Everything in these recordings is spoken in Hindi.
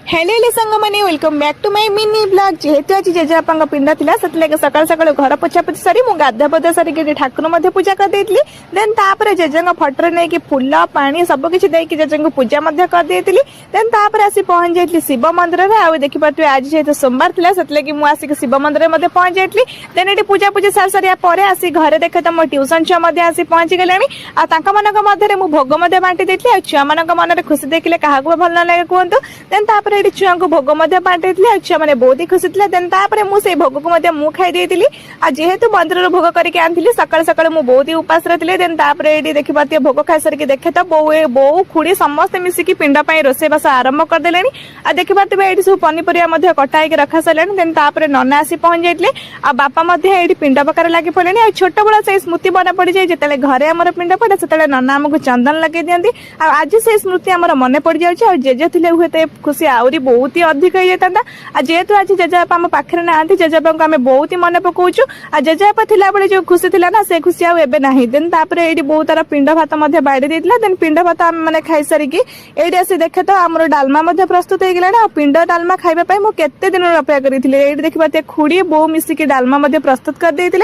हेलो हेलो सांग मैंने welcome back to my mini blog जेहेतु आज जेजेबापा पिंड था से सकाल सकाल घर पोछापोछि सारी मुझे गाधा पदा सारी ठाकुर पूजा करदे देन तापर जेजे फटोरे नहीं फुल पानी सबकि जेजे को पूजा करदे देन तापर आसी पहुंच जाइली शिव मंदिर में आउ देखिपे आज जेहतु सोमवार था से मुझे शिव मंदिर में पहुंच जाइली देन ये पूजा पूजा सारी सारे आसी घरे देखे तो मो ट्यूशन छुआ आसी पहुंची गले मध्य भोग बांटी देती छुआ मान मन खुशी देखिले क्या भल न लगे कहतु देन तापर ये छुआ को भोग बांटी छुआ मैंने बहुत ही खुशी थी देन तापर मुझे भोग को खाई देती जेहेतु मंदिर भोग करके आनी सकाल सकाल मुझे बहुत ही उपास रही देन तापर ये देखिए भोग खाई सारिक देखे तो बो खुड़ी समस्ते मिसिकी पिंड रोषेबास आरंभ करदे देखिपे ये सब पनीपरिया कटाई रखा सारे देन तापर नना आसी पहुंच जाते आ बापा ये पिंड पकार लगे पड़े छोट बड़ा से स्मृति मन पड़ जाए जिते घरे आम पिंड पड़े से नना आमको चंदन लगे दिखती आज से स्मृति आम मन पड़ जाए जेजे थे हुए तो खुशी आहरी बहुत ही अधिक हो जाता जेहेतु आज जेजेबापा आम पाखे ना जेजेबापा को आम बहुत ही मन पकाचु आ जेजेबापा थिला बेले जो खुशी थी ना से खुशी आबे ना देन तापर ये बहुत तार पिंड भात बाड़ी देता देन पिंड भात आम मैंने खाई सारिकी ये आसी देखे तो आम डालमा प्रस्तुत हो गला पिंड डालमा खाइबा मुझे दिन अपेक्षा करी देखिए खुड़ी बो मिसिकी डालमा प्रस्तुत कर देते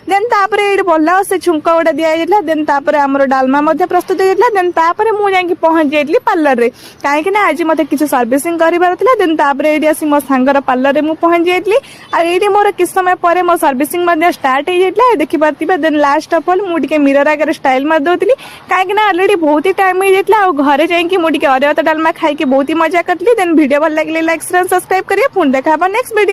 देन तापर ये भल से छुंक गोटा दिया देन तापर आम डालमा प्रस्तुत होता देन तापर मुझे पहुंच जाइली पार्लर रे कहीं आज मत किसी सर्विसिंग करार देन तापर ये आसी मो सांगर पार्लर रे पहुंच जाइली ये मोर किस समय पर मो सर्विसिंग स्टार्ट हो जाता देखिपे देन लास्ट ऑफ ऑल मुझे मिरर आगे स्टाइल मार दूसरी कहीं ऑलरेडी बहुत ही टाइम हो जाता घरे जाकि मुझे अरे भात डालमा खाई बहुत ही मजा करी देन वीडियो भल लगे लाइक सब्सक्राइब करिए पुणी देखा नेक्स्ट वीडियो।